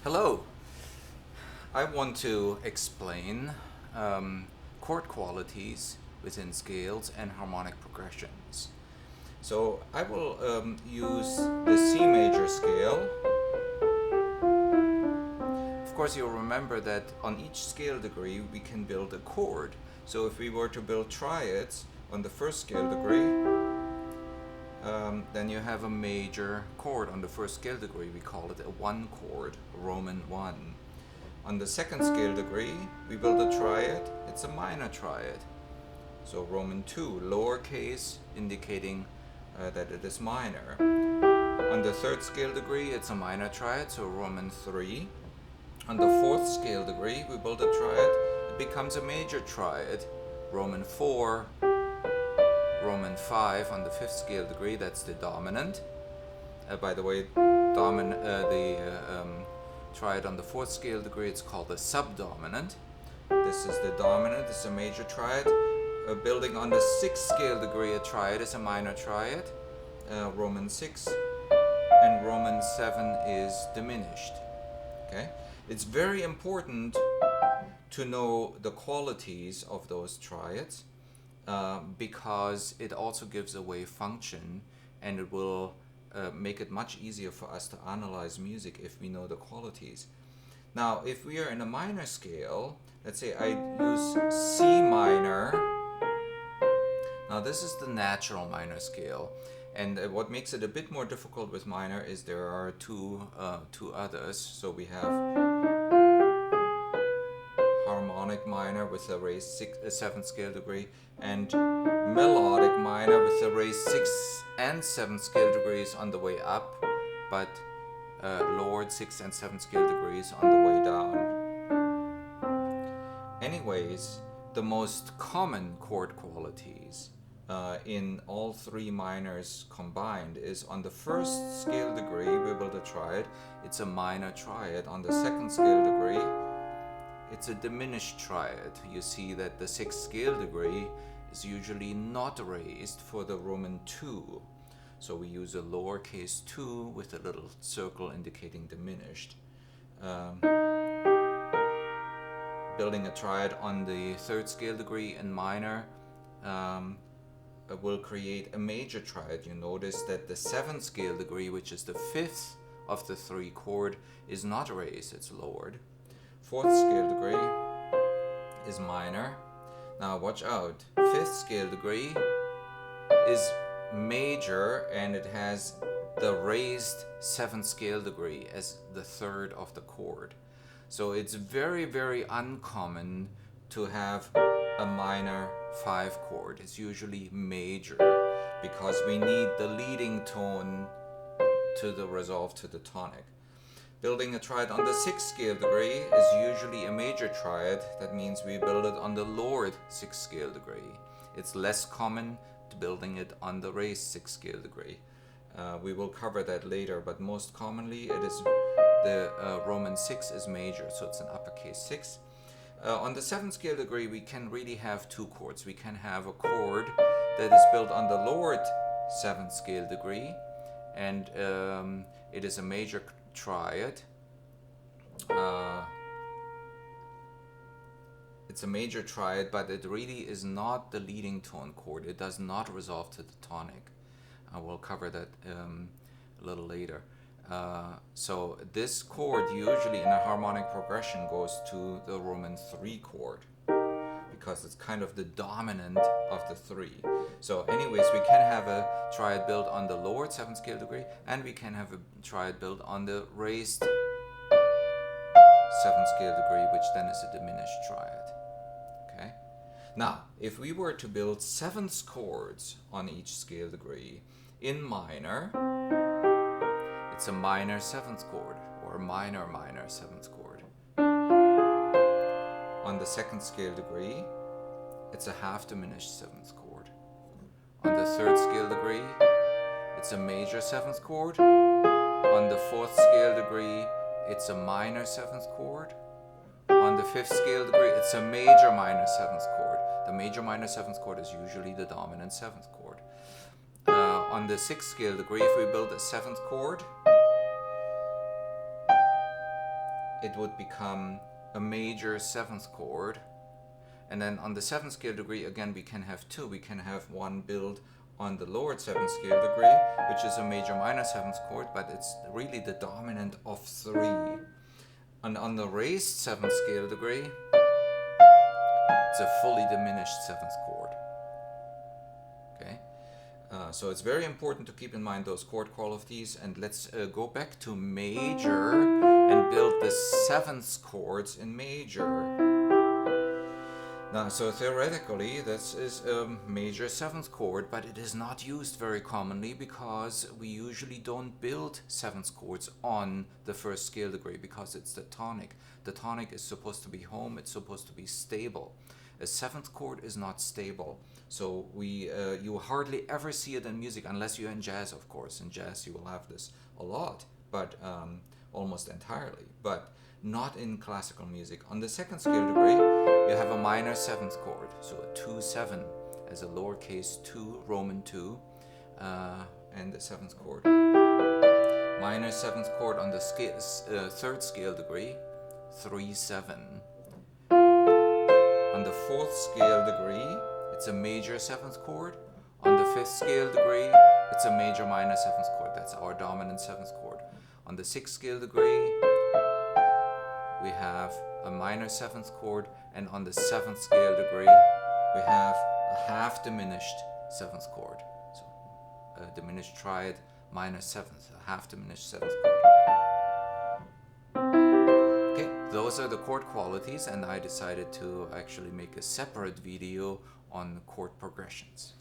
Hello. I want to explain chord qualities within scales and harmonic progressions. So I will use the C major scale. Of course, you'll remember that on each scale degree we can build a chord. So if we were to build triads on the first scale degree, then you have a major chord on the first scale degree. We call it a 1 chord, Roman 1. On the second scale degree, we build a triad. It's a minor triad. So Roman 2, lowercase, indicating that it is minor. On the third scale degree, it's a minor triad, so Roman 3. On the fourth scale degree, we build a triad. It becomes a major triad, Roman 4. Roman 5 on the fifth scale degree, that's the dominant. By the way, triad on the fourth scale degree, it's called the subdominant. This is the dominant, it's a major triad. Building on the sixth scale degree, a triad is a minor triad, Roman 6, and Roman 7 is diminished. Okay, it's very important to know the qualities of those triads. Because it also gives a wave function, and it will make it much easier for us to analyze music if we know the qualities. Now, if we are in a minor scale, let's say I use C minor. Now, this is the natural minor scale, and what makes it a bit more difficult with minor is there are two others. So we have harmonic minor with a raised 7th scale degree, and melodic minor with a raised 6th and 7th scale degrees on the way up, but lowered 6th and 7th scale degrees on the way down. Anyways, the most common chord qualities in all three minors combined is on the first scale degree we build a triad. It's a minor triad. On the second scale degree, it's a diminished triad. You see that the 6th scale degree is usually not raised for the Roman 2. So we use a lowercase 2 with a little circle indicating diminished. Building a triad on the 3rd scale degree in minor will create a major triad. You notice that the 7th scale degree, which is the 5th of the 3 chord, is not raised, it's lowered. 4th scale degree is minor. Now watch out, 5th scale degree is major, and it has the raised 7th scale degree as the 3rd of the chord. So it's very, very uncommon to have a minor 5 chord. It's usually major because we need the leading tone to the resolve to the tonic. Building a triad on the 6th scale degree is usually a major triad. That means we build it on the lowered 6th scale degree. It's less common to building it on the raised 6th scale degree. We will cover that later, but most commonly it is the Roman 6 is major, so it's an uppercase 6. On the 7th scale degree, we can really have two chords. We can have a chord that is built on the lowered 7th scale degree, and it is a major triad. It's a major triad, but it really is not the leading tone chord. It does not resolve to the tonic. I will cover that a little later. So this chord usually in a harmonic progression goes to the Roman 3 chord because it's kind of the dominant of the 3. So anyways, we can have a triad built on the lowered 7th scale degree, and we can have a triad built on the raised 7th scale degree, which then is a diminished triad. Okay. Now, if we were to build 7th chords on each scale degree in minor, it's a minor 7th chord or minor 7th chord. On the 2nd scale degree, it's a half-diminished 7th chord. On the 3rd scale degree, it's a major 7th chord. On the 4th scale degree, it's a minor 7th chord. On the 5th scale degree, it's a major minor 7th chord. The major minor 7th chord is usually the dominant 7th chord. On the 6th scale degree, if we build a 7th chord, it would become a major 7th chord. And then on the 7th scale degree, again, we can have two. We can have one build on the lowered 7th scale degree, which is a major minor 7th chord, but it's really the dominant of 3. And on the raised 7th scale degree, it's a fully diminished 7th chord. Okay, so it's very important to keep in mind those chord qualities. And let's go back to major and build the 7th chords in major. Now, so theoretically, this is a major 7th chord, but it is not used very commonly because we usually don't build 7th chords on the 1st scale degree because it's the tonic. The tonic is supposed to be home, it's supposed to be stable. A 7th chord is not stable, so you hardly ever see it in music unless you're in jazz, of course. In jazz, you will have this a lot, but almost entirely. But not in classical music. On the 2nd scale degree, you have a minor 7th chord, so a 2-7 as a lowercase 2, Roman 2, and the 7th chord. Minor 7th chord on the 3rd scale degree, 3-7. On the 4th scale degree, it's a major 7th chord. On the 5th scale degree, it's a major minor 7th chord. That's our dominant 7th chord. On the 6th scale degree, we have a minor 7th chord, and on the 7th scale degree, we have a half-diminished 7th chord. So a diminished triad, minor 7th, a half-diminished 7th chord. Okay, those are the chord qualities, and I decided to actually make a separate video on chord progressions.